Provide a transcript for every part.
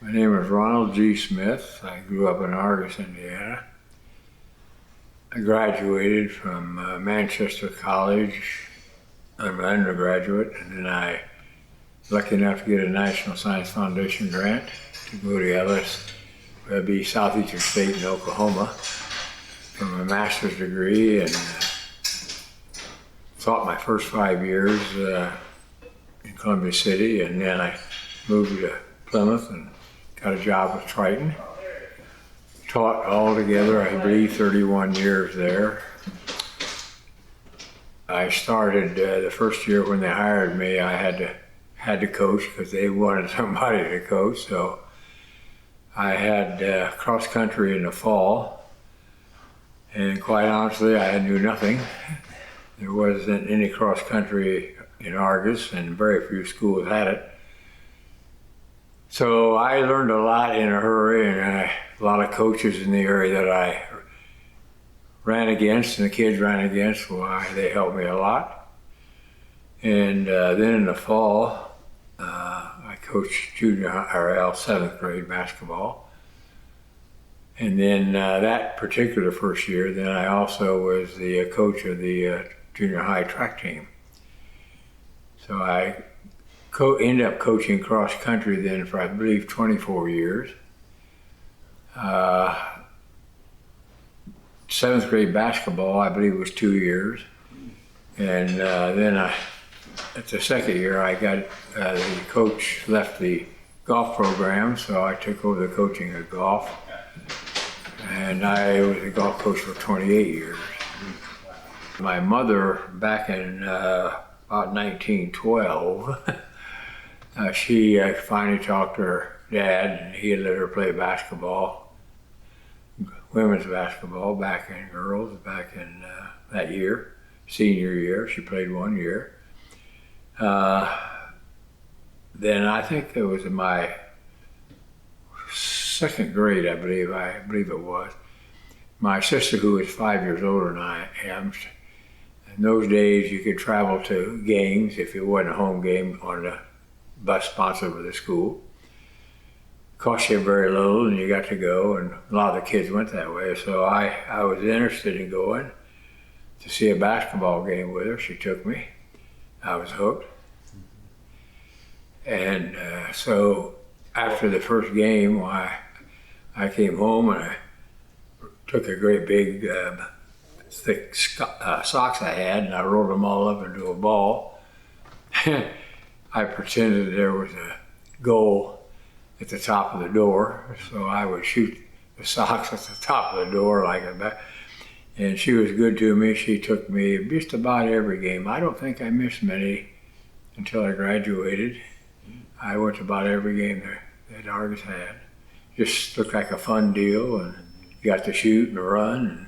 My name is Ronald G. Smith. I grew up in Argos, Indiana. I graduated from Manchester College. I'm an undergraduate, and then I was lucky enough to get a National Science Foundation grant to go to Ellis, that'd be Southeastern State in Oklahoma, for my master's degree, and taught my first 5 years in Columbia City, and then I moved to Plymouth and got a job with Triton. Taught altogether, I believe, 31 years there. I started the first year when they hired me. I had to coach because they wanted somebody to coach. So I had cross country in the fall, and quite honestly, I knew nothing. There wasn't any cross country in Argos, and very few schools had it. So I learned a lot in a hurry, and a lot of coaches in the area that I ran against and the kids ran against, well, they helped me a lot. And then in the fall, I coached junior or 7th grade basketball. And then that particular first year, then I also was the coach of the junior high track team. So I ended up coaching cross country then for, I believe, 24 years. 7th grade basketball, I believe, was 2 years. And then at the second year, I got, the coach left the golf program, so I took over the coaching of golf. And I was a golf coach for 28 years. My mother, back in about 1912, she finally talked to her dad, and he had let her play basketball, women's basketball, back in girls, back in that year, senior year. She played 1 year. Then I think it was in my 2nd grade, I believe it was. My sister, who was 5 years older than I am, in those days you could travel to games if it wasn't a home game on the bus sponsored by the school. Cost you very little, and you got to go, and a lot of the kids went that way. So I was interested in going to see a basketball game with her. She took me. I was hooked. And so after the first game, I came home and I took a great big thick socks I had, and I rolled them all up into a ball. I pretended there was a goal at the top of the door, so I would shoot the socks at the top of the door like that. And she was good to me. She took me just about every game. I don't think I missed many until I graduated. I went to about every game that Argos had. Just looked like a fun deal, and you got to shoot and run, and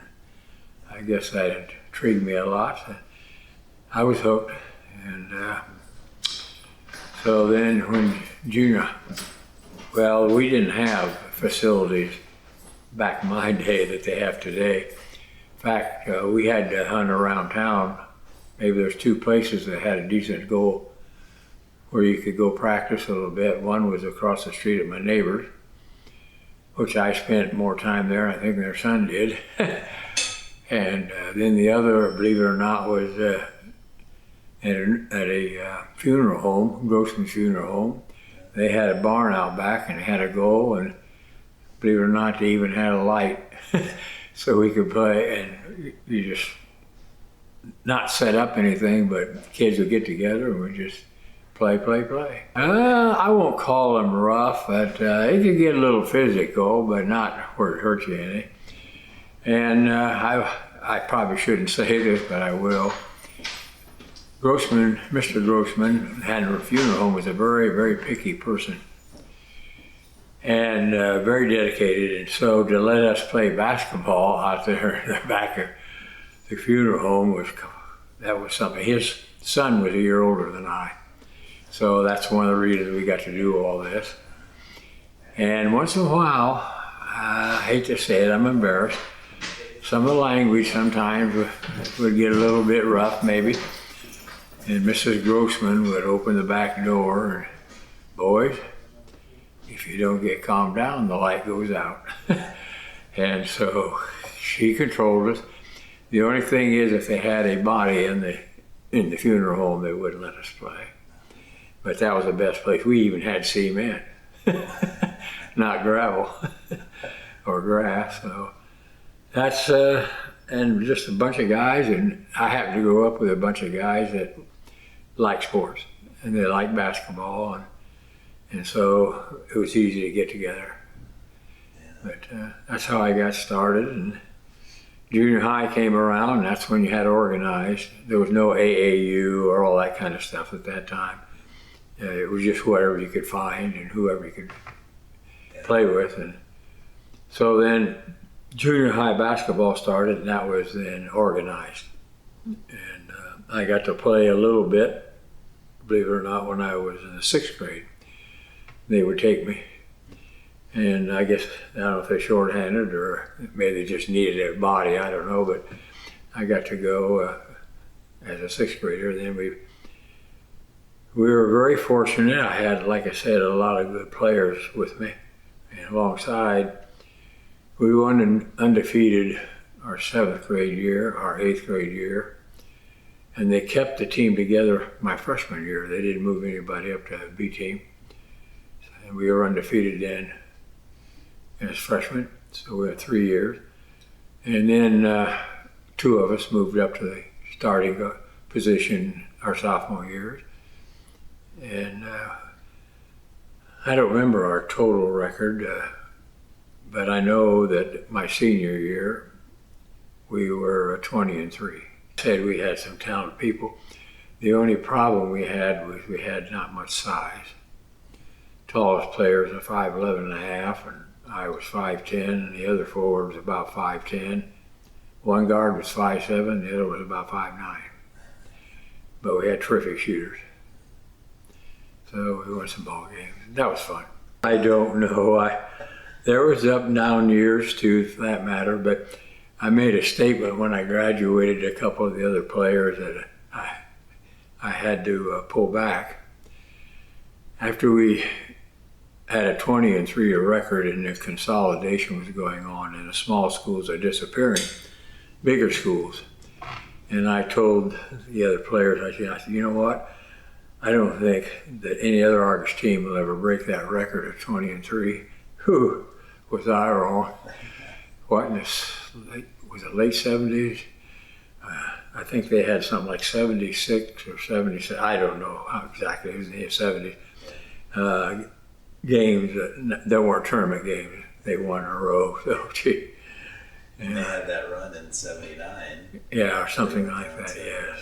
I guess that intrigued me a lot. I was hooked, and so then when well, we didn't have facilities back in my day that they have today. In fact, we had to hunt around town. Maybe there's 2 places that had a decent goal where you could go practice a little bit. One was across the street at my neighbor's, which I spent more time there, I think, their son did. And then the other, believe it or not, was at a funeral home, Grossman's funeral home. They had a barn out back and had a goal, and believe it or not, they even had a light so we could play. And you just not set up anything, but kids would get together and we just play. I won't call them rough, but it could get a little physical, but not where it hurts you any. And I probably shouldn't say this, but I will. Grossman, Mr. Grossman, had a funeral home, was a very, very picky person and very dedicated. And so to let us play basketball out there in the back of the funeral home was something. His son was a year older than I. So that's one of the reasons we got to do all this. And once in a while, I hate to say it, I'm embarrassed. Some of the language sometimes would get a little bit rough, maybe. And Mrs. Grossman would open the back door and, boys, if if you don't get calmed down, the light goes out. And so she controlled us. The only thing is, if they had a body in the funeral home, they wouldn't let us play. But that was the best place. We even had cement, not gravel or grass. So that's, and just a bunch of guys, and I happened to grow up with a bunch of guys that like sports, and they like basketball, and so it was easy to get together. But that's how I got started. And junior high came around, and that's when you had organized. There was no AAU or all that kind of stuff at that time. It was just whatever you could find and whoever you could play with. And so then junior high basketball started, and that was then organized. And I got to play a little bit, believe it or not, when I was in the 6th grade. They would take me. And I guess, I don't know if they're shorthanded or maybe they just needed a body, I don't know, but I got to go as a 6th grader. Then we were very fortunate. I had, like I said, a lot of good players with me. And alongside, we won undefeated our 7th grade year, our 8th grade year. And they kept the team together my freshman year. They didn't move anybody up to B team. And we were undefeated then as freshmen, so we had 3 years. And then 2 of us moved up to the starting position our sophomore years. And I don't remember our total record, but I know that my senior year, we were 20-3. Said we had some talented people. The only problem we had was we had not much size. Tallest players are 5'11.5", and I was 5'10", and the other forward was about 5'10". One guard was 5'7", the other was about 5'9". But we had terrific shooters. So we won some ball games. That was fun. I don't know. There was up and down years too, for that matter, but I made a statement when I graduated to a couple of the other players that I had to pull back. After we had a 20-3 record and the consolidation was going on and the small schools are disappearing, bigger schools. And I told the other players, I said, you know what? I don't think that any other Argus team will ever break that record of 20-3. Whew, was I wrong? What, in was it late 70s? I think they had something like 76 or 77, I don't know how exactly, it was in the 70s. Games that weren't tournament games. They won in a row, so gee. And they had that run in 79. Yeah, or something like that, yes.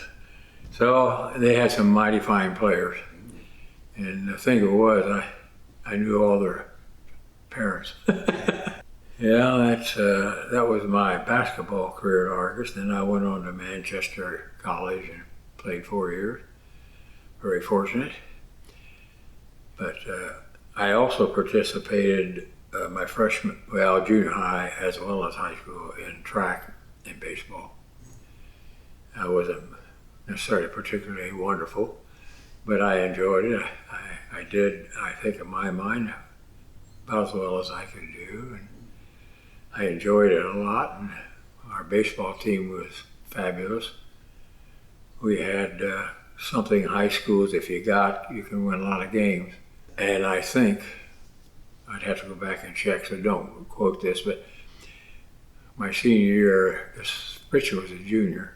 So they had some mighty fine players. And the thing was, I knew all their parents. Yeah, that was my basketball career at Argus. Then I went on to Manchester College and played 4 years. Very fortunate. But I also participated my junior high as well as high school in track and baseball. I wasn't necessarily particularly wonderful, but I enjoyed it. I did, I think in my mind, about as well as I could do. And I enjoyed it a lot, and our baseball team was fabulous. We had something in high schools, if you can win a lot of games. And I think, I'd have to go back and check, so don't quote this, but my senior year, Richard was a junior.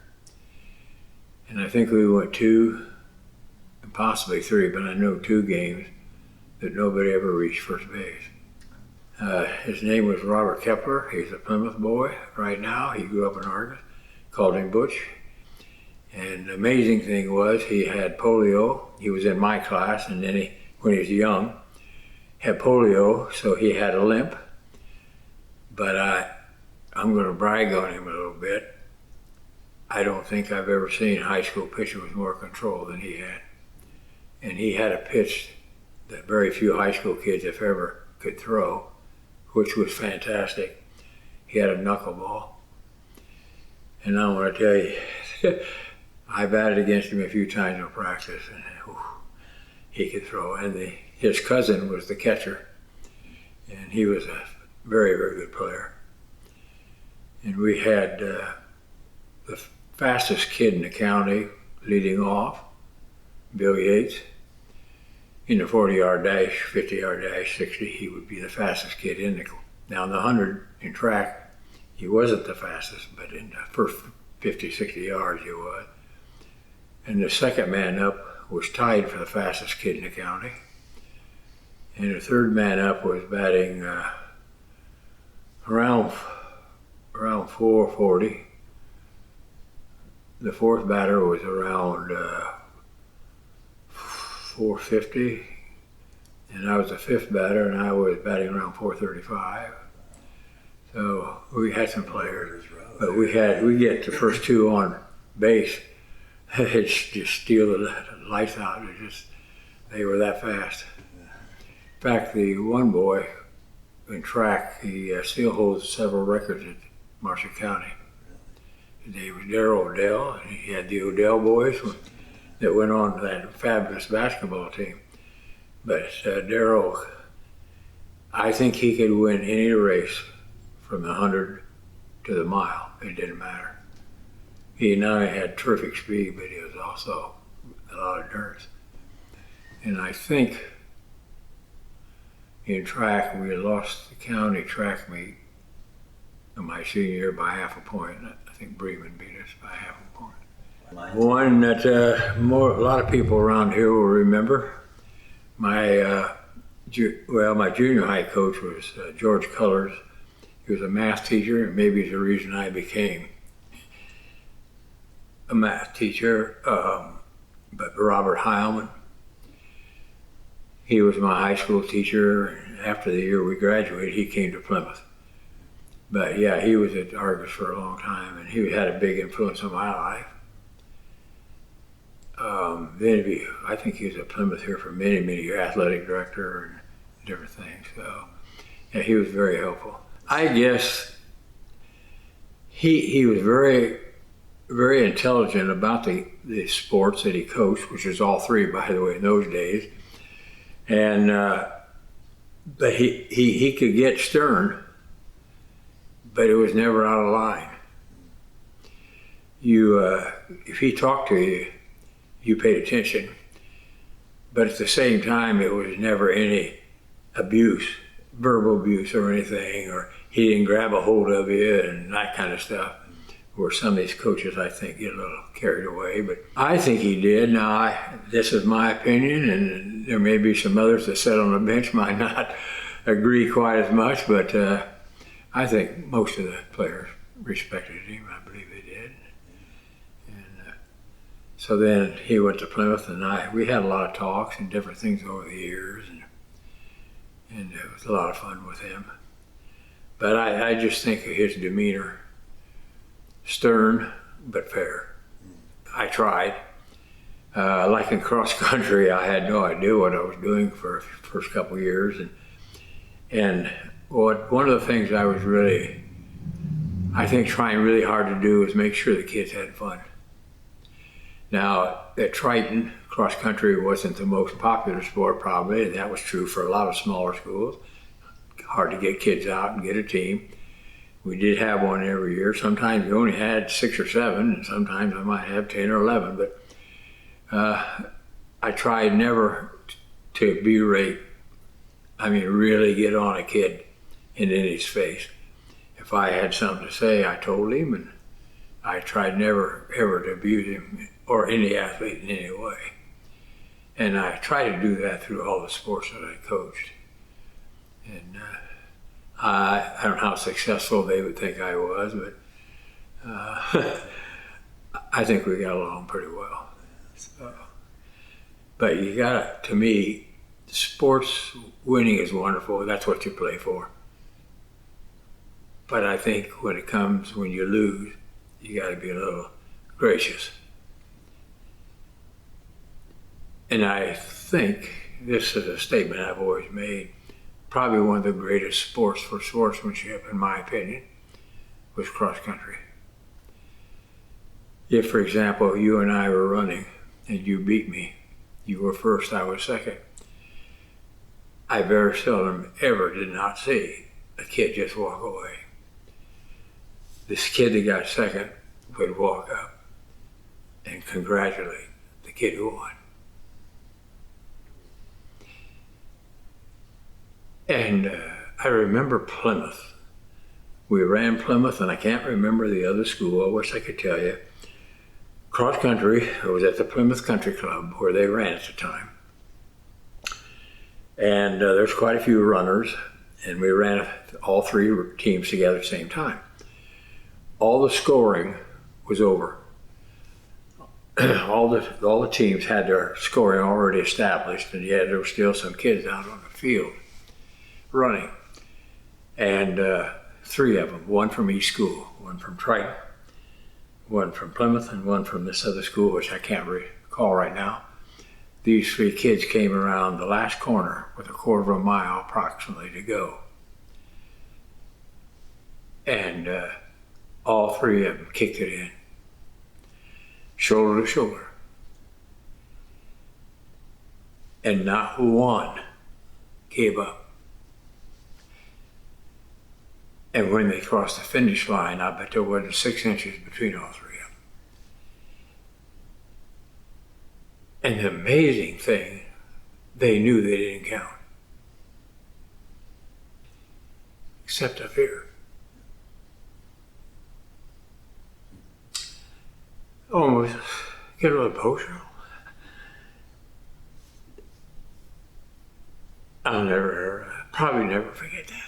And I think we went 2, and possibly 3, but I know 2 games that nobody ever reached first base. His name was Robert Kepler. He's a Plymouth boy right now. He grew up in Argus, called him Butch. And the amazing thing was he had polio. He was in my class, and then when he was young, had polio, so he had a limp. But I'm going to brag on him a little bit. I don't think I've ever seen a high school pitcher with more control than he had. And he had a pitch that very few high school kids, if ever, could throw, which was fantastic. He had a knuckleball. And I want to tell you, I batted against him a few times in practice, and he could throw. And his cousin was the catcher. and he was a very, very good player. And we had the fastest kid in the county leading off, Bill Yates. In the 40-yard dash, 50-yard dash, 60, he would be the fastest kid in the. Now in the 100 in track, he wasn't the fastest, but in the first 50, 60 yards he was. And the second man up was tied for the fastest kid in the county. And the third man up was batting around 440. The fourth batter was around 450, and I was the fifth batter, and I was batting around 435. So we had some players, but we get the first two on base, it's just steal the lights out. They were that fast. In fact, the one boy in track, he still holds several records in Marshall County. His name was Darrell Odell, and he had the Odell boys that went on to that fabulous basketball team. But Darrell, I think he could win any race from the 100 to the mile. It didn't matter. He not only had terrific speed, but he was also a lot of endurance. And I think in track, we lost the county track meet in my senior year by half a point. I think Bremen beat us by half a point. One that a lot of people around here will remember. My junior high coach was George Cullors. He was a math teacher, and maybe it's the reason I became a math teacher. But Robert Heilman, he was my high school teacher. After the year we graduated, he came to Plymouth. But yeah, he was at Argus for a long time, and he had a big influence on my life. I think he was at Plymouth here for many, many years, athletic director and different things. So yeah, he was very helpful. I guess he was very, very intelligent about the sports that he coached, which was all three, by the way, in those days. And but he could get stern, but it was never out of line. If he talked to you, you paid attention, but at the same time, it was never any abuse, verbal abuse or anything, or he didn't grab a hold of you and that kind of stuff, where some of these coaches, I think, get a little carried away, but I think he did. Now, this is my opinion, and there may be some others that sit on the bench might not agree quite as much, but I think most of the players respected him. I believe they did. And so then he went to Plymouth, and we had a lot of talks and different things over the years, and it was a lot of fun with him. But I just think of his demeanor, stern but fair. I tried. Like in cross country, I had no idea what I was doing for the first couple of years, and one of the things I was really, I think, trying really hard to do was make sure the kids had fun. Now, at Triton, cross country wasn't the most popular sport probably, and that was true for a lot of smaller schools. Hard to get kids out and get a team. We did have one every year. Sometimes we only had 6 or 7, and sometimes I might have 10 or 11, but I tried never to berate, really get on a kid and in his face. If I had something to say, I told him, and I tried never ever to abuse him or any athlete in any way. And I tried to do that through all the sports that I coached. And I don't know how successful they would think I was, but I think we got along pretty well. So, but to me, sports winning is wonderful. That's what you play for. But I think when you lose, you got to be a little gracious. And I think this is a statement I've always made. Probably one of the greatest sports for sportsmanship, in my opinion, was cross country. If, for example, you and I were running and you beat me, you were first, I was second. I very seldom ever did not see a kid just walk away. This kid that got second would walk up and congratulate the kid who won. And I remember Plymouth. We ran Plymouth, and I can't remember the other school. I wish I could tell you. Cross country, I was at the Plymouth Country Club where they ran at the time. And there's quite a few runners, and we ran all three teams together at the same time. All the scoring was over. all the teams had their scoring already established, and yet there were still some kids out on the field running. And three of them, one from each school, one from Triton, one from Plymouth, and one from this other school, which I can't recall right now. These three kids came around the last corner with a quarter of a mile approximately to go. And all three of them kicked it in, shoulder to shoulder. And not one gave up. And when they crossed the finish line, I bet there wasn't 6 inches between all three of them. And the amazing thing, they knew they didn't count. Except up here. Almost get a little emotional. I'll probably never forget that.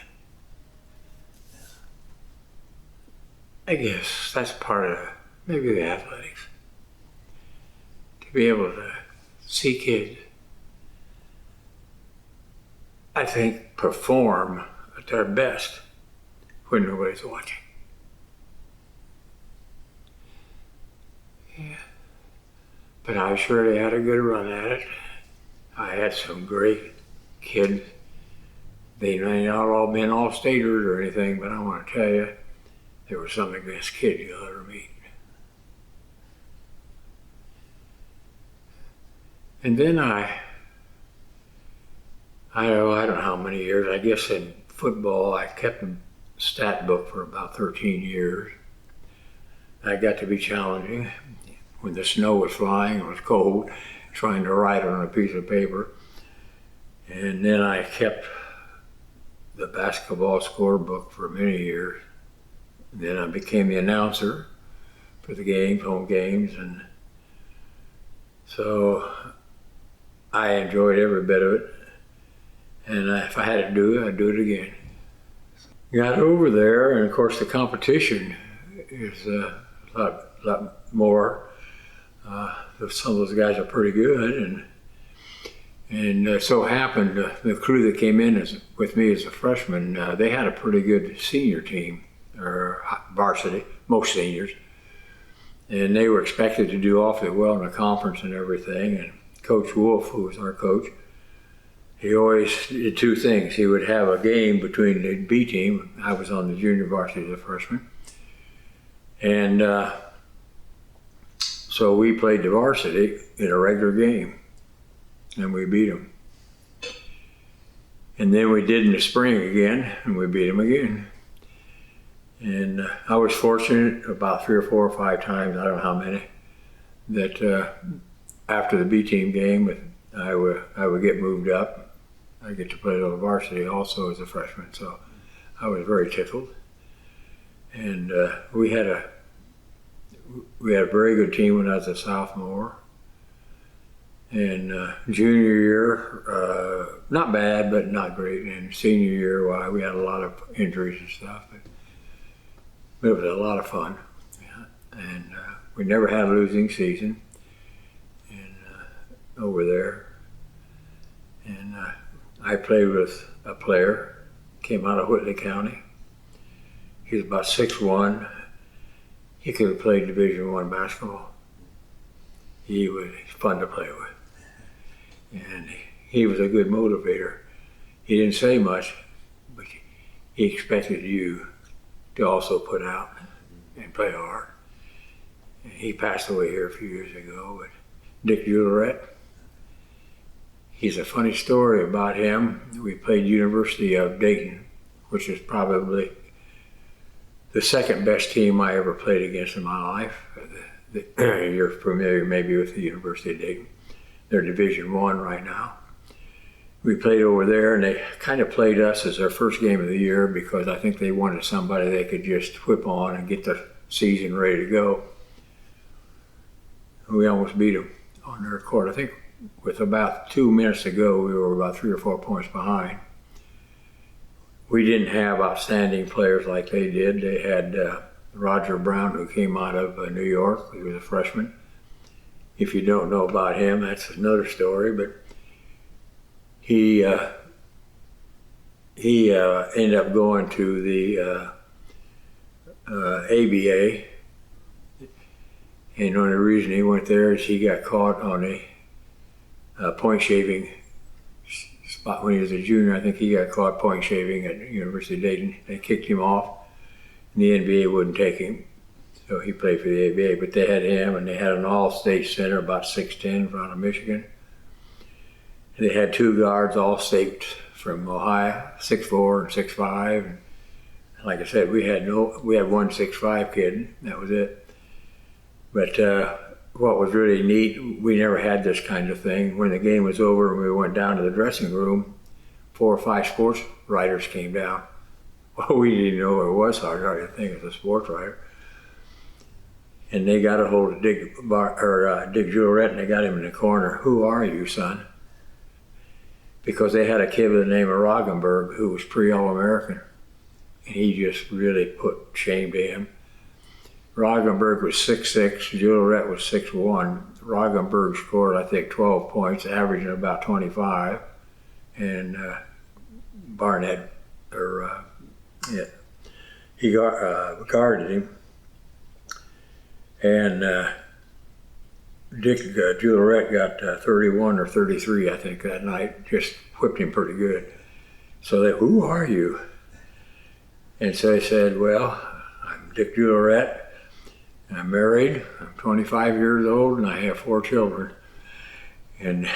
I guess that's part of maybe the athletics. To be able to see kids, I think, perform at their best when nobody's watching. Yeah. But I surely had a good run at it. I had some great kids. They may not all been all-staters or anything, but I want to tell you, they were some of the best kids you'll ever meet. And then I don't know how many years, I guess in football, I kept a stat book for about 13 years. I got to be challenging. When the snow was flying, it was cold, trying to write on a piece of paper. And then I kept the basketball scorebook for many years. Then I became the announcer for the games, home games, and so I enjoyed every bit of it. And if I had to do it, I'd do it again. Got over there, and of course the competition is a lot more. Some of those guys are pretty good, and so happened the crew that came in with me as a freshman, they had a pretty good senior team, or varsity, most seniors, and they were expected to do awfully well in the conference and everything. And Coach Wolf, who was our coach, he always did two things. He would have a game between the B team. I was on the junior varsity as a freshman, and so we played the varsity in a regular game, and we beat them. And then we did in the spring again, and we beat them again. And I was fortunate about 3 or 4 or 5 times, I don't know how many, that after the B team game, I would get moved up. I get to play a little varsity also as a freshman, so I was very tickled. And we had a very good team when I was a sophomore. And junior year, not bad, but not great. And senior year, well, we had a lot of injuries and stuff. But it was a lot of fun. Yeah. And we never had a losing season over there. And I played with a player, came out of Whitley County. He was about 6'1". He could have played Division I basketball. He was fun to play with. And he was a good motivator. He didn't say much, but he expected you to also put out and play hard. And he passed away here a few years ago, but Dick Juliet, He's a funny story about him. We played University of Dayton, which is probably the second best team I ever played against in my life. You're familiar maybe with the University of Dayton. They're Division I right now. We played over there, and they kind of played us as their first game of the year because I think they wanted somebody they could just whip on and get the season ready to go. We almost beat them on their court. I think with about 2 minutes to go, we were about 3 or 4 points behind. We didn't have outstanding players like they did. They had Roger Brown, who came out of New York. He was a freshman. If you don't know about him, that's another story. But he ended up going to the ABA. And the only reason he went there is he got caught on a point shaving spot when he was a junior. I think he got caught point shaving at the University of Dayton. They kicked him off, and the NBA wouldn't take him. So he played for the ABA, but they had him, and they had an all-state center, about 6'10", from out of Michigan. And they had 2 guards, all-state from Ohio, 6'4" and 6'5". And like I said, we had one 6'5" kid, that was it. But what was really neat, we never had this kind of thing. When the game was over and we went down to the dressing room, 4 or 5 sports writers came down. Well, we didn't know who it was, so I didn't think it was a sports writer. And they got a hold of Dick Jewelrette, and they got him in the corner. "Who are you, son?" Because they had a kid with the name of Roggenberg who was pre-All-American. And he just really put shame to him. Roggenberg was 6'6", Jewelrette was 6'1". Roggenberg scored, I think, 12 points, averaging about 25. And Barnett, he guarded him. And Dick Jewelrette got 31 or 33, I think, that night. Just whipped him pretty good. So they, "Who are you?" And so he said, "Well, I'm Dick Jewelrette. I'm married, I'm 25 years old, and I have 4 children." And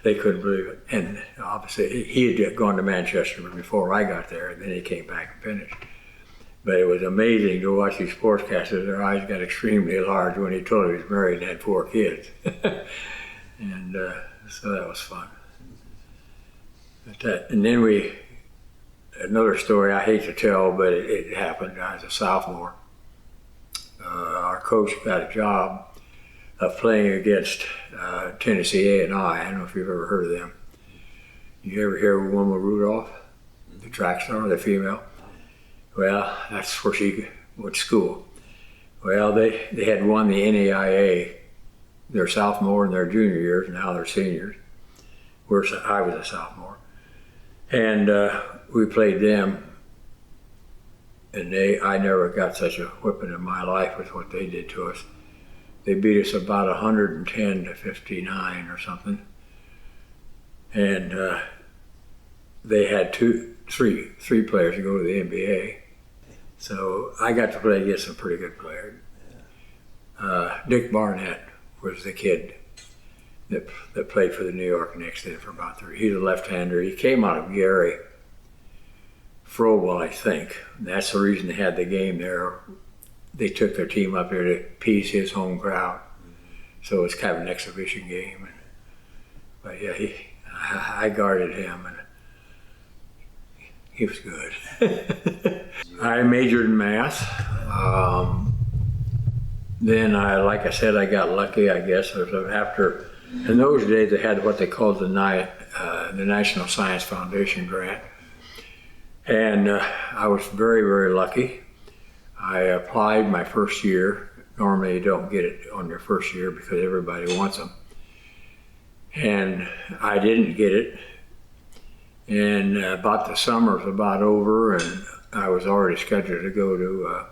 they couldn't believe it. And obviously, he had gone to Manchester before I got there, and then he came back and finished. But it was amazing to watch these sportscasters. Their eyes got extremely large when he told him he was married and had 4 kids. And so that was fun. And then another story I hate to tell, but it happened. I was a sophomore. Our coach got a job of playing against Tennessee A&I. I don't know if you've ever heard of them. You ever hear of Wilma Rudolph, the track star, the female? Well, that's where she went to school. Well, they had won the NAIA their sophomore and their junior years. Now they're seniors. I was a sophomore. And we played them. And I never got such a whipping in my life with what they did to us. They beat us about 110 to 59 or something. And they had three players to go to the NBA. So I got to play against some pretty good players. Dick Barnett was the kid that played for the New York Knicks then for about 3. He's a left-hander. He came out of Gary. Frobel, I think. That's the reason they had the game there. They took their team up there to appease his home crowd. So it's kind of an exhibition game. But yeah, I guarded him, and he was good. I majored in math. Then like I said, I got lucky, I guess. In those days, they had what they called the National Science Foundation grant. And I was very, very lucky. I applied my first year. Normally you don't get it on your first year because everybody wants them. And I didn't get it. And about the summer was about over, and I was already scheduled to go to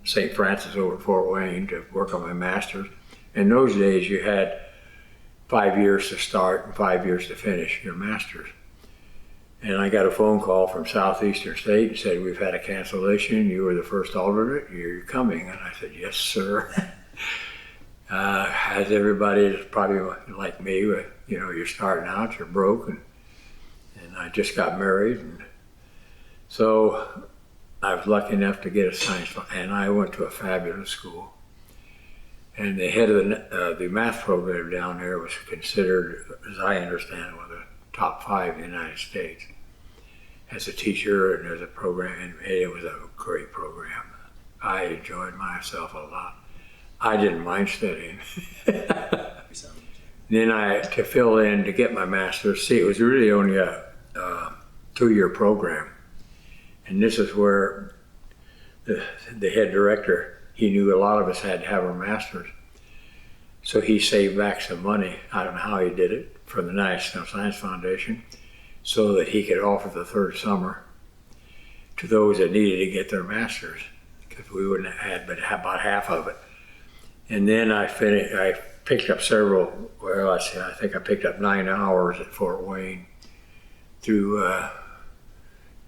St. Francis over at Fort Wayne to work on my master's. In those days you had 5 years to start and 5 years to finish your master's. And I got a phone call from Southeastern State and said, "We've had a cancellation. You were the first alternate. You're coming." And I said, "Yes, sir." As everybody is probably like me, you know, you're starting out, you're broke, and I just got married, and so I was lucky enough to get a science, and I went to a fabulous school. And the head of the math program down there was considered, as I understand it, one of the top 5 in the United States as a teacher and as a program, and it was a great program. I enjoyed myself a lot. I didn't mind studying. Then to fill in to get my master's, see, it was really only a 2-year program. And this is where the head director, he knew a lot of us had to have our master's. So he saved back some money, I don't know how he did it, from the National Science Foundation, so that he could offer the 3rd summer to those that needed to get their master's, because we wouldn't have had but about half of it. And then I picked up several, well, I think I picked up 9 hours at Fort Wayne through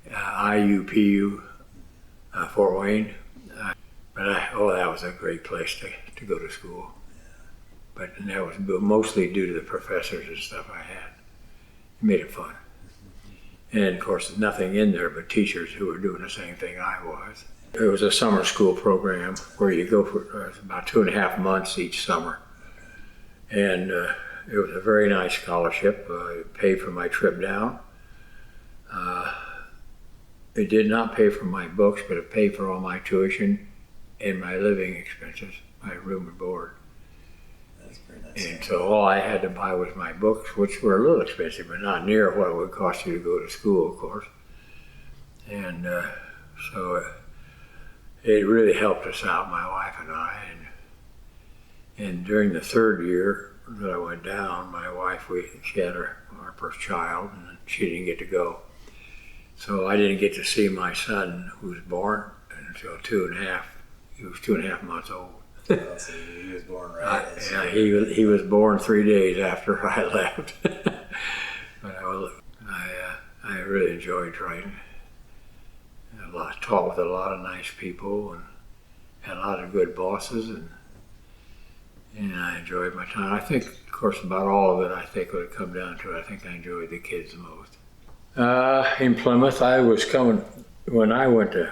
IUPU, Fort Wayne. But that was a great place to go to school. But that was mostly due to the professors and stuff I had. It made it fun. And of course, nothing in there but teachers who were doing the same thing I was. It was a summer school program where you go for about 2.5 months each summer. And it was a very nice scholarship. It paid for my trip down. It did not pay for my books, but it paid for all my tuition and my living expenses, my room and board. That's pretty nice. And so all I had to buy was my books, which were a little expensive, but not near what it would cost you to go to school, of course. And so it really helped us out, my wife and I. And during the 3rd year that I went down, my wife, she had our first child, and she didn't get to go. So I didn't get to see my son, who was born until 2.5. He was 2.5 months old. Oh, so he was born right. Yeah, he was born 3 days after I left. But I really enjoyed Triton. Taught with a lot of nice people and had a lot of good bosses, and I enjoyed my time. I think, of course, about all of it, I think would come down to it. I think I enjoyed the kids the most. In Plymouth, when I went to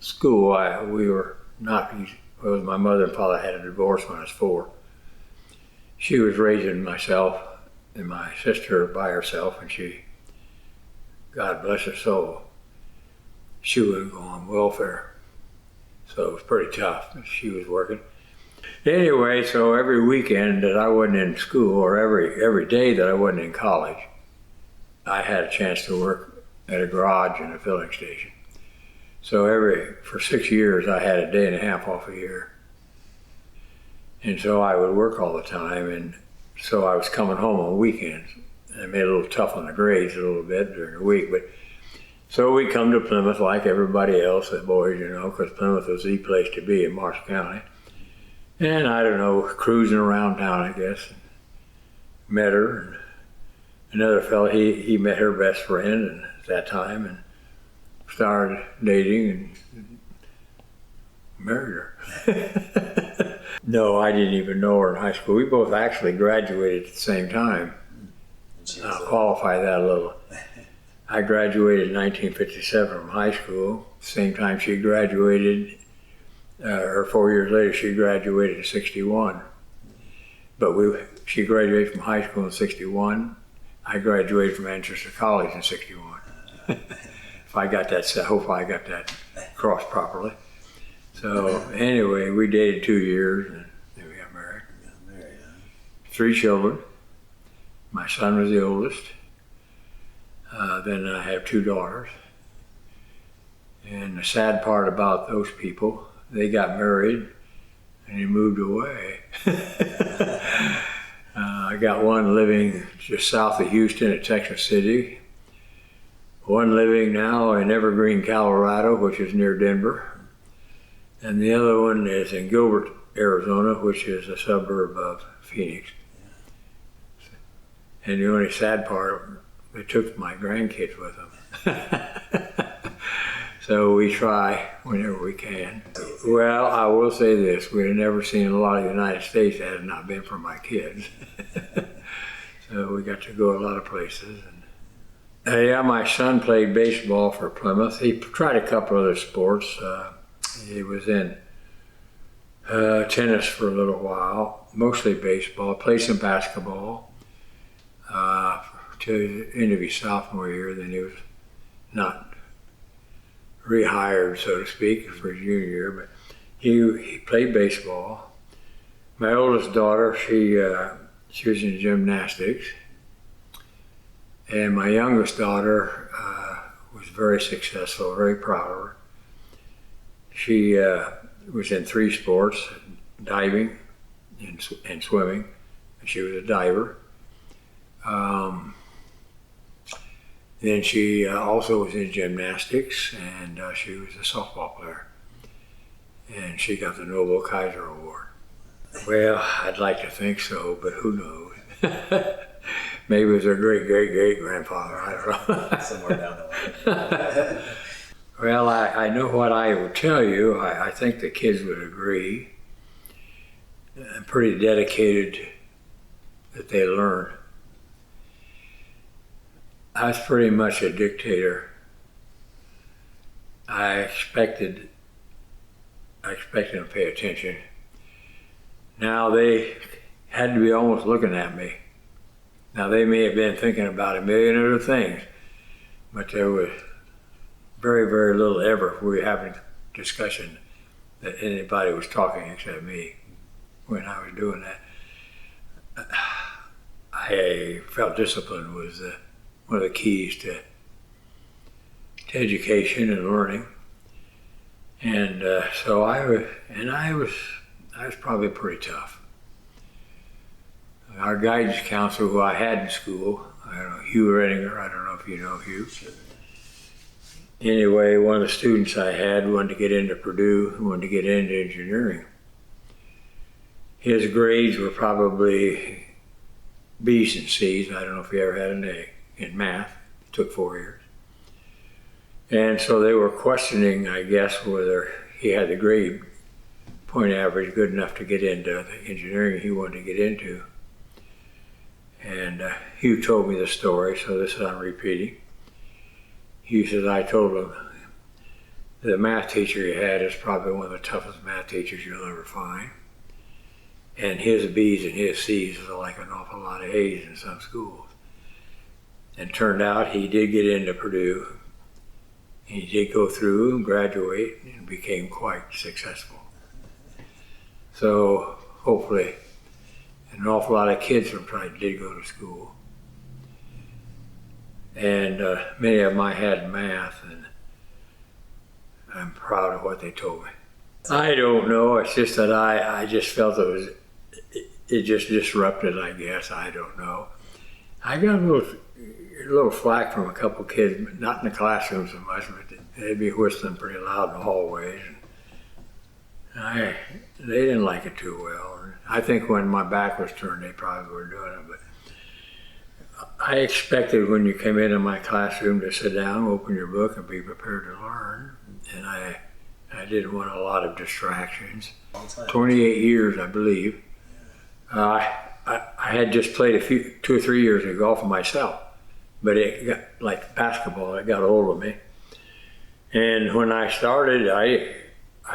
school, we were not, well, my mother and father had a divorce when I was 4. She was raising myself and my sister by herself, and she, God bless her soul, she wouldn't go on welfare. So it was pretty tough. She was working. Anyway, so every weekend that I wasn't in school, or every day that I wasn't in college, I had a chance to work at a garage and a filling station. So for 6 years, I had a 1.5 days off a year. And so I would work all the time, and so I was coming home on weekends. And it made it a little tough on the grades a little bit during the week, but so we come to Plymouth like everybody else, the boys, you know, because Plymouth was the place to be in Marshall County. And I don't know, cruising around town, I guess. Met her, and another fellow, he met her best friend at that time, and started dating and married her. No, I didn't even know her in high school. We both actually graduated at the same time. I'll qualify that a little. I graduated in 1957 from high school. Same time she graduated, or 4 years later, she graduated in 61. But she graduated from high school in 61. I graduated from Manchester College in 61. If I got that set, hopefully I got that crossed properly. So anyway, we dated 2 years, and then we got married. 3 children. My son was the oldest. Then I have 2 daughters. And the sad part about those people, they got married and they moved away. I got one living just south of Houston at Texas City. One living now in Evergreen, Colorado, which is near Denver. And the other one is in Gilbert, Arizona, which is a suburb of Phoenix. And the only sad part, they took my grandkids with them. So we try whenever we can. Well, I will say this, we've never seen a lot of the United States that has not been for my kids. So we got to go a lot of places. Yeah, my son played baseball for Plymouth. He tried a couple other sports. He was in tennis for a little while, mostly baseball, played some basketball till the end of his sophomore year. Then he was not rehired, so to speak, for his junior year, but he played baseball. My oldest daughter, she was in gymnastics. And my youngest daughter was very successful, very proud of her. She was in 3 sports, diving and swimming. She was a diver. Then she also was in gymnastics, and she was a softball player. And she got the Nobel Kaiser Award. Well, I'd like to think so, but who knows? Maybe it was her great-great-great-grandfather, I don't know. Somewhere down the line. Well, I know what I would tell you. I think the kids would agree. I'm pretty dedicated that they learn. I was pretty much a dictator. I expected them to pay attention. Now they had to be almost looking at me. Now they may have been thinking about a million other things, but there was very, very little ever if we were having a discussion that anybody was talking except me when I was doing that. I felt discipline was one of the keys to education and learning, and so I was probably pretty tough. Our guidance counselor, who I had in school, I don't know, Hugh Redinger, I don't know if you know Hugh. Sure. Anyway, one of the students I had wanted to get into Purdue, wanted to get into engineering. His grades were probably B's and C's. I don't know if he ever had an A in math. It took 4 years. And so they were questioning, I guess, whether he had the grade point average good enough to get into the engineering he wanted to get into. And Hugh told me the story, so this is I'm repeating. Hugh says, I told him, the math teacher he had is probably one of the toughest math teachers you'll ever find. And his B's and his C's are like an awful lot of A's in some schools. And turned out he did get into Purdue. He did go through and graduate and became quite successful. So hopefully, an awful lot of kids from Triton did go to school. And many of them I had math, and I'm proud of what they told me. I don't know, it's just that I just felt it just disrupted, I guess, I don't know. I got a little flack from a couple kids, but not in the classroom so much, but they'd be whistling pretty loud in the hallways. And they didn't like it too well. I think when my back was turned, they probably were doing it, but I expected when you came into my classroom to sit down, open your book, and be prepared to learn. And I didn't want a lot of distractions. 28 years, I believe. I had just played 2 or 3 years of golf myself, but it got, like basketball, it got a hold of me. And when I started, I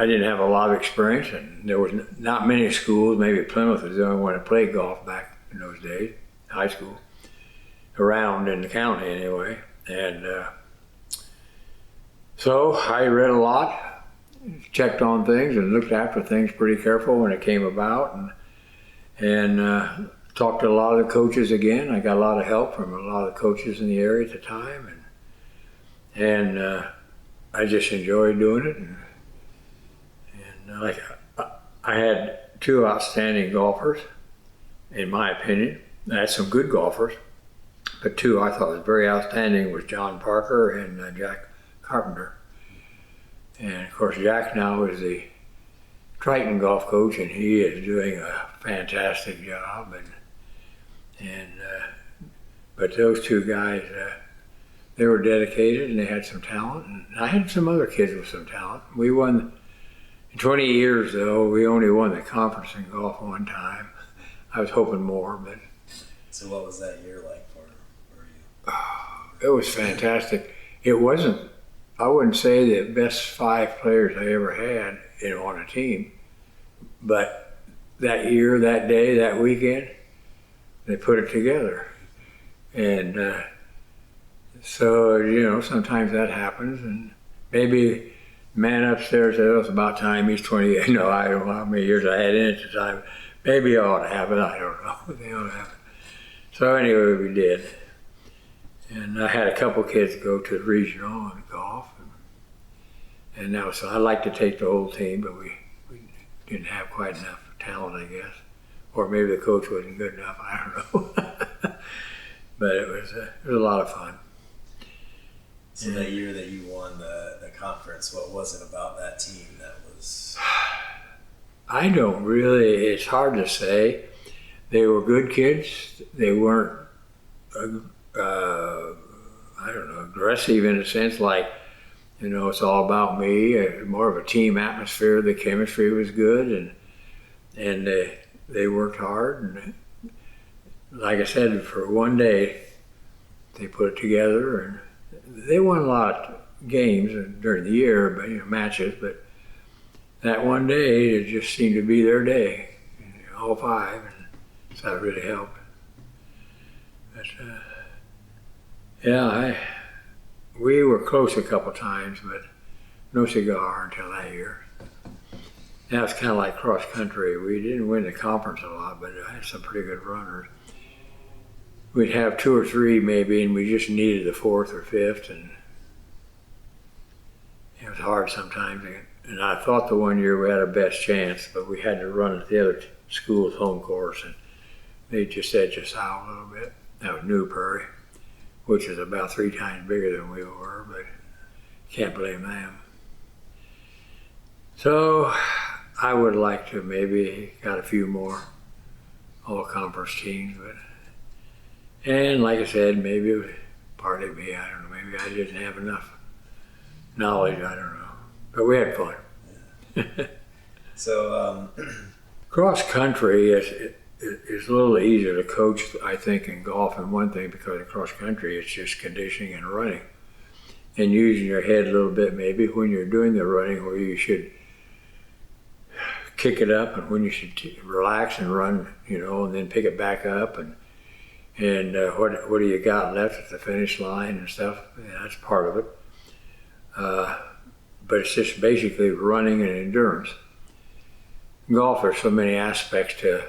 didn't have a lot of experience, and there was not many schools. Maybe Plymouth was the only one that played golf back in those days, high school, around in the county anyway. And so I read a lot, checked on things, and looked after things pretty careful when it came about, and talked to a lot of the coaches again. I got a lot of help from a lot of the coaches in the area at the time, and I just enjoyed doing it. And like I had 2 outstanding golfers, in my opinion. I had some good golfers, but 2 I thought was very outstanding was John Parker and Jack Carpenter. And of course, Jack now is the Triton golf coach, and he is doing a fantastic job. But those 2 guys they were dedicated and they had some talent. And I had some other kids with some talent. We won, in 20 years though, we only won the conference in golf one time. I was hoping more, but. So what was that year like for you? It was fantastic. It wasn't, I wouldn't say the best 5 players I ever had on a team, but that year, that day, that weekend, they put it together. And so, sometimes that happens, and maybe the man upstairs said, oh, it's about time, he's 28. No, I don't know how many years I had in it at the time. Maybe it ought to happen, I don't know. They ought to happen. So anyway, we did. And I had a couple kids go to the regional in golf. And that was, I liked to take the whole team, but we didn't have quite enough talent, I guess. Or maybe the coach wasn't good enough, I don't know. But it was a lot of fun. So that year that you won the conference, what was it about that team that was? I don't really, it's hard to say. They were good kids. They weren't, aggressive in a sense, like, it's all about me. More of a team atmosphere. The chemistry was good, and they worked hard. And like I said, for one day, they put it together, and they won a lot of games during the year, but matches. But that one day, it just seemed to be their day, all 5, and so that really helped. But we were close a couple times, but no cigar until that year. Now it's kind of like cross country. We didn't win the conference a lot, but I had some pretty good runners. We'd have 2 or 3 maybe, and we just needed the 4th or 5th, and it was hard sometimes. And I thought the one year we had our best chance, but we had to run at the other school's home course, and they just edged us out a little bit. That was New Prairie, which is about 3 times bigger than we were, but can't blame them. So I would like to maybe got a few more all-conference teams, and like I said, maybe it was partly me, I don't know, maybe I didn't have enough knowledge, I don't know, but we had fun. Yeah. So cross country is a little easier to coach, I think, in golf, and one thing, because in cross country it's just conditioning and running and using your head a little bit maybe when you're doing the running, where you should kick it up and when you should relax and run, and then pick it back up, and what do you got left at the finish line and stuff. Yeah, that's part of it, but it's just basically running and endurance. Golf, there's so many aspects to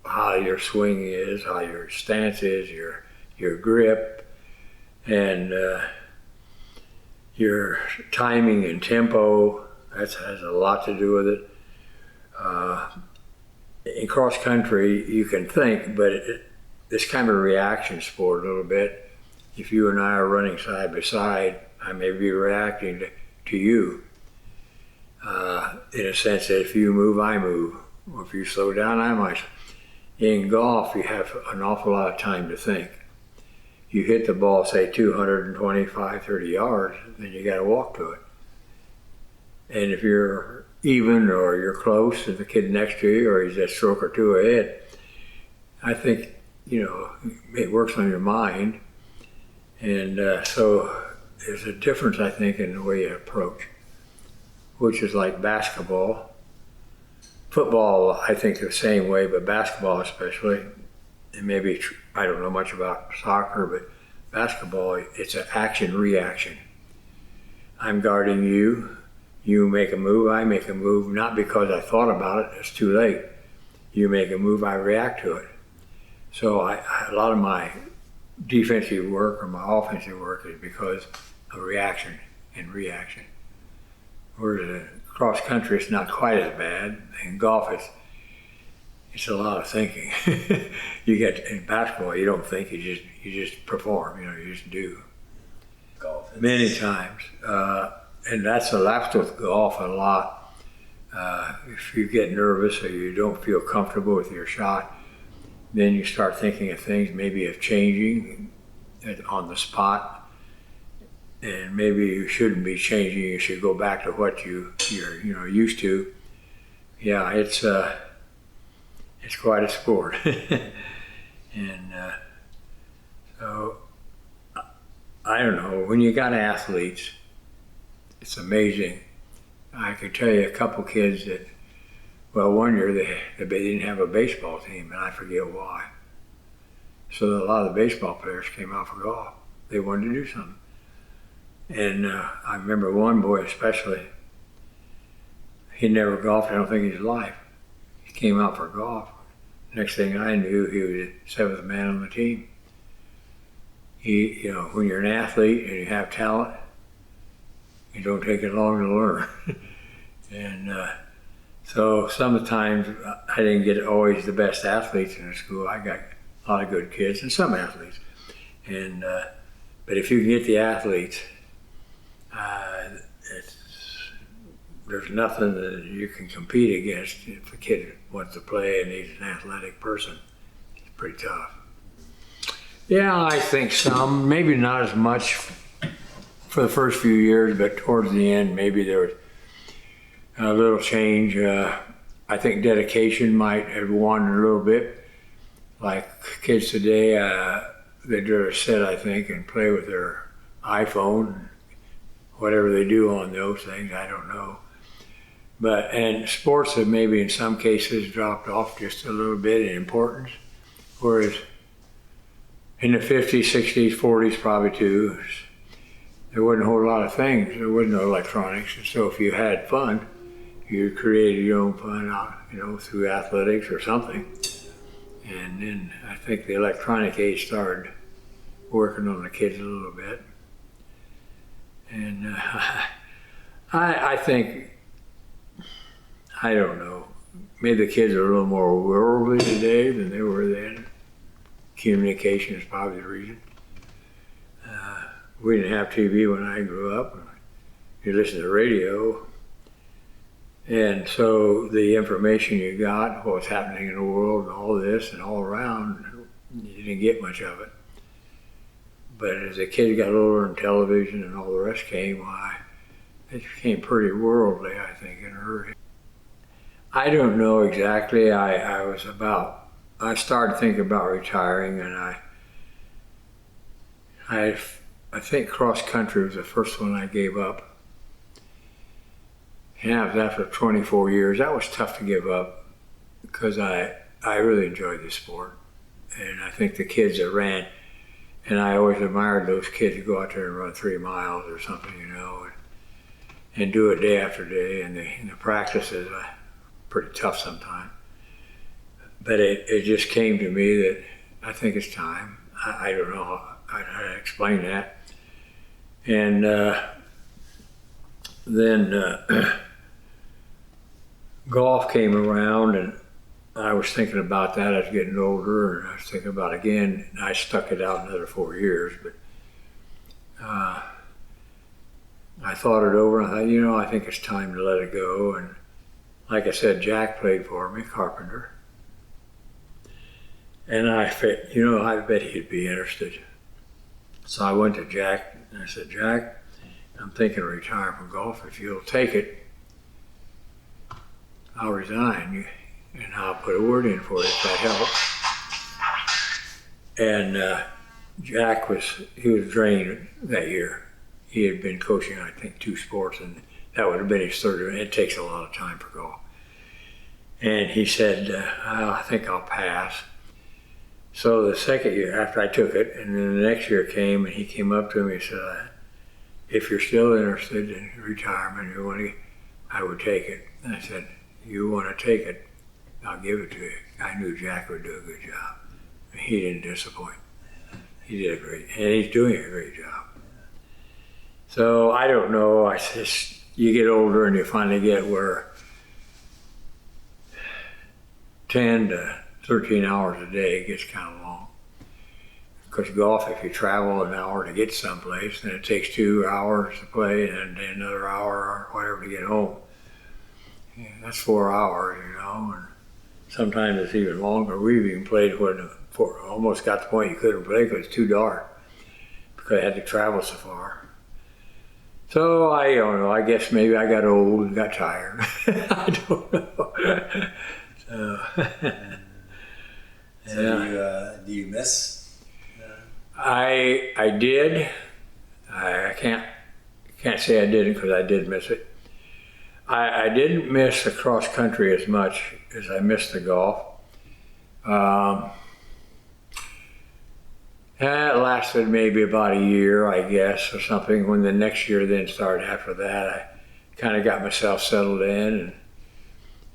how your swing is, how your stance is, your grip, and your timing and tempo. That has a lot to do with it. In cross country, you can think, but it's kind of a reaction sport a little bit. If you and I are running side by side, I may be reacting to you. In a sense that if you move, I move. Or if you slow down, I might. In golf, you have an awful lot of time to think. You hit the ball, say 225, 30 yards, then you got to walk to it. And if you're even or you're close to the kid next to you, or he's a stroke or 2 ahead, I think, it works on your mind. And so there's a difference, I think, in the way you approach, which is like basketball. Football, I think the same way, but basketball especially, and maybe, I don't know much about soccer, but basketball, it's an action-reaction. I'm guarding you, you make a move, I make a move, not because I thought about it, it's too late. You make a move, I react to it. So a lot of my defensive work or my offensive work is because of reaction and reaction. Whereas in cross country, it's not quite as bad. In golf, it's a lot of thinking. In basketball, you don't think, you just perform. You just do. Golf. Many times, and that's with golf a lot. If you get nervous or you don't feel comfortable with your shot, then you start thinking of things, maybe of changing, on the spot, and maybe you shouldn't be changing. You should go back to what you're used to. Yeah, it's quite a sport, and so I don't know. When you got athletes, it's amazing. I could tell you a couple kids that, well, one year they didn't have a baseball team, and I forget why. So a lot of the baseball players came out for golf. They wanted to do something. And I remember one boy especially, he never golfed, I don't think, in his life. He came out for golf. Next thing I knew, he was the seventh man on the team. When you're an athlete and you have talent, it don't take it long to learn. And so sometimes I didn't get always the best athletes in the school. I got a lot of good kids and some athletes. And but if you can get the athletes, there's nothing that you can compete against if a kid wants to play and he's an athletic person. It's pretty tough. Yeah, I think some, maybe not as much for the first few years, but towards the end, maybe there was a little change. I think dedication might have wandered a little bit. Like kids today, they'd rather sit, I think, and play with their iPhone, whatever they do on those things, I don't know. And sports have maybe in some cases dropped off just a little bit in importance, whereas in the 50s, 60s, 40s probably too, there wasn't a whole lot of things. There was no electronics, and so if you had fun, you created your own fun out, through athletics or something. And then I think the electronic age started working on the kids a little bit. And I think, I don't know, maybe the kids are a little more worldly today than they were then. Communication is probably the reason. We didn't have TV when I grew up. You listen to the radio. And so the information you got, what was happening in the world and all this and all around, you didn't get much of it. But as the kids got older and television and all the rest came, why, it became pretty worldly, I think, in a hurry. I don't know exactly. I started thinking about retiring, and I think cross country was the first one I gave up. And that was after 24 years. That was tough to give up because I really enjoyed the sport. And I think the kids that ran, and I always admired those kids who go out there and run 3 miles or something, and do it day after day. And the practices are pretty tough sometimes. But it just came to me that I think it's time. I don't know how to explain that. And then golf came around, and I was thinking about that. I was getting older, and I was thinking about it again. And I stuck it out another 4 years, but I thought it over, and I thought, I think it's time to let it go. And like I said, Jack played for me, Carpenter. And I bet he'd be interested. So I went to Jack, and I said, Jack, I'm thinking of retiring from golf. If you'll take it, I'll resign, and I'll put a word in for you if that helps. And Jack was drained that year. He had been coaching, I think, 2 sports, and that would have been his third. It takes a lot of time for golf. And he said, I think I'll pass. So the second year after I took it, and then the next year came, and he came up to me and said, if you're still interested in retirement, I would take it. And I said, you want to take it, I'll give it to you. I knew Jack would do a good job. He didn't disappoint. He did and he's doing a great job. So I don't know, you get older and you finally get where 10 to 13 hours a day gets kind of long. Because golf, if you travel an hour to get someplace, then it takes 2 hours to play and then another hour or whatever to get home. Yeah, that's 4 hours, and sometimes it's even longer. We've even played when almost got to the point you couldn't play because it's too dark. because I had to travel so far. So I don't know. I guess maybe I got old and got tired. I don't know. So, So do you miss? I did. I can't say I didn't because I did miss it. I didn't miss the cross country as much as I missed the golf. It lasted maybe about a year, I guess, or something. When the next year then started after that, I kind of got myself settled in,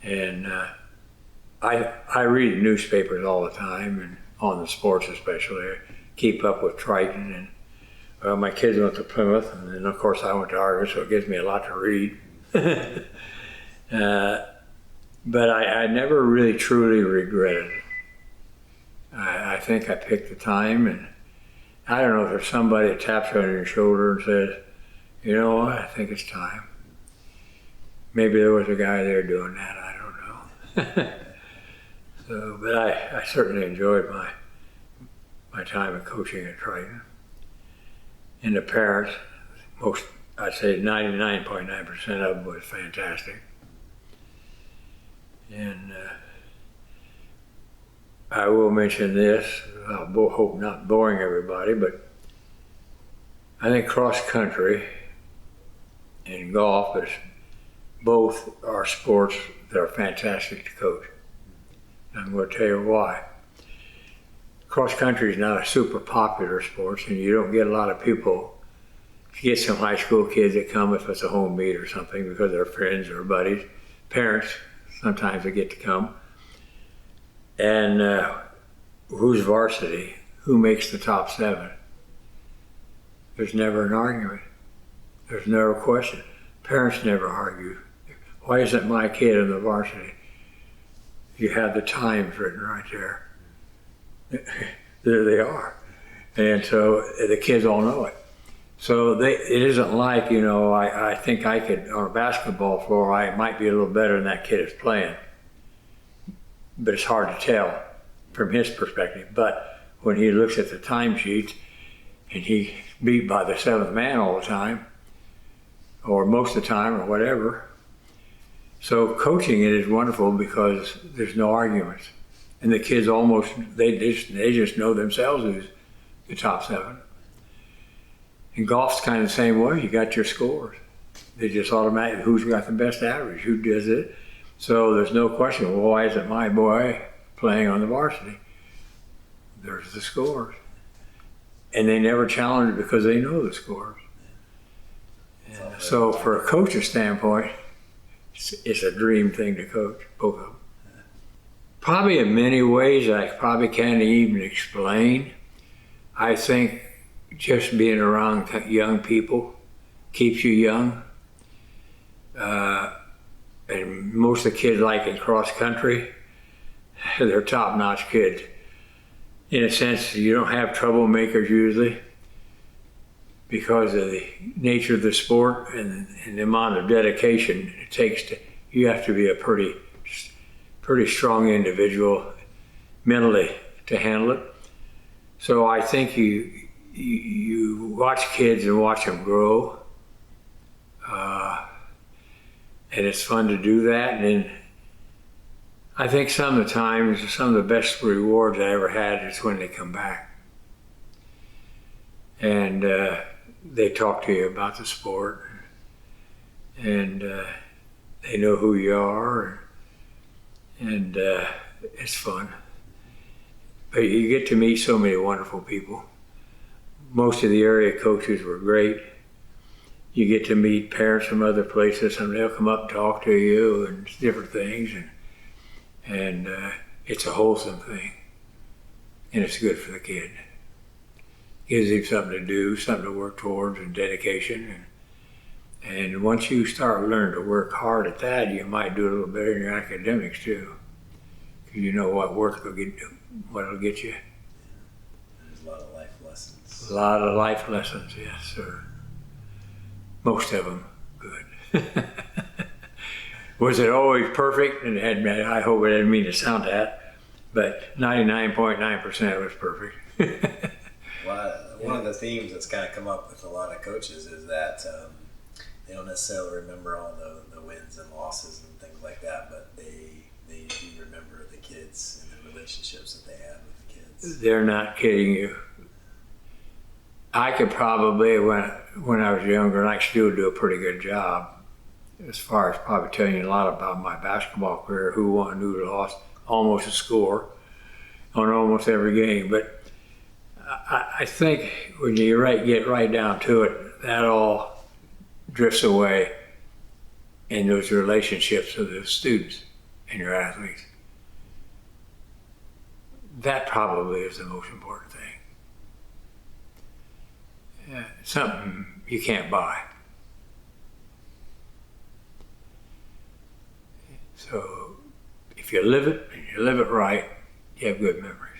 and I read newspapers all the time, and on the sports especially. I keep up with Triton, and well, my kids went to Plymouth, and then of course I went to Argus, so it gives me a lot to read. But I never really truly regretted it. I think I picked the time, and I don't know if there's somebody that taps you on your shoulder and says, you know what, I think it's time. Maybe there was a guy there doing that, I don't know. So, but I certainly enjoyed my time of coaching at Triton. And the parents, I'd say 99.9% of them was fantastic. And I will mention this, I hope not boring everybody, but I think cross country and golf both are sports that are fantastic to coach. I'm going to tell you why. Cross country is not a super popular sport, and you don't get a lot of people. You get some high school kids that come if it's a home meet or something because they're friends or buddies. Parents, sometimes they get to come. And who's varsity? Who makes the top 7? There's never an argument. There's never a question. Parents never argue. Why isn't my kid in the varsity? You have the times written right there. There they are. And so the kids all know it. So it isn't like, you know, I think I could, on a basketball floor, I might be a little better than that kid is playing. But it's hard to tell from his perspective. But when he looks at the timesheets and he's beat by the 7th man all the time, or most of the time, or whatever. So coaching it is wonderful because there's no arguments. And the kids they just know themselves who's the top 7. And golf's kind of the same way. You got your scores. They just automatically, who's got the best average, who does it. So there's no question, well, why isn't my boy playing on the varsity? There's the scores. And they never challenge it because they know the scores. And so for a coach's standpoint, it's a dream thing to coach, both of them. Probably in many ways I probably can't even explain. I think just being around young people keeps you young. And most of the kids like in cross country, they're top-notch kids. In a sense, you don't have troublemakers usually because of the nature of the sport and the amount of dedication it takes you have to be a pretty strong individual mentally to handle it. So I think you watch kids and watch them grow. And it's fun to do that. And then I think some of the times, some of the best rewards I ever had is when they come back. And they talk to you about the sport. And they know who you are. And it's fun. But you get to meet so many wonderful people. Most of the area coaches were great. You get to meet parents from other places, and they'll come up and talk to you and different things, and it's a wholesome thing, and it's good for the kid. Gives him something to do, something to work towards, and dedication. And once you start learning to work hard at that, you might do a little better in your academics too, because you know what it'll get you. There's a lot of life lessons. A lot of life lessons, yes, sir. Most of them good. Was it always perfect? I hope I didn't mean to sound that, but 99.9% was perfect. Well, one of the themes that's kind of come up with a lot of coaches is that they don't necessarily remember all the wins and losses and things like that, but they do remember the kids and the relationships that they had with the kids. They're not kidding you. I could probably, when I was younger, and I still do a pretty good job, as far as probably telling you a lot about my basketball career, who won, who lost, almost a score on almost every game. But I think when you get right down to it, that all drifts away in those relationships with the students and your athletes. That probably is the most important thing. Something you can't buy. So if you live it and you live it right, you have good memories.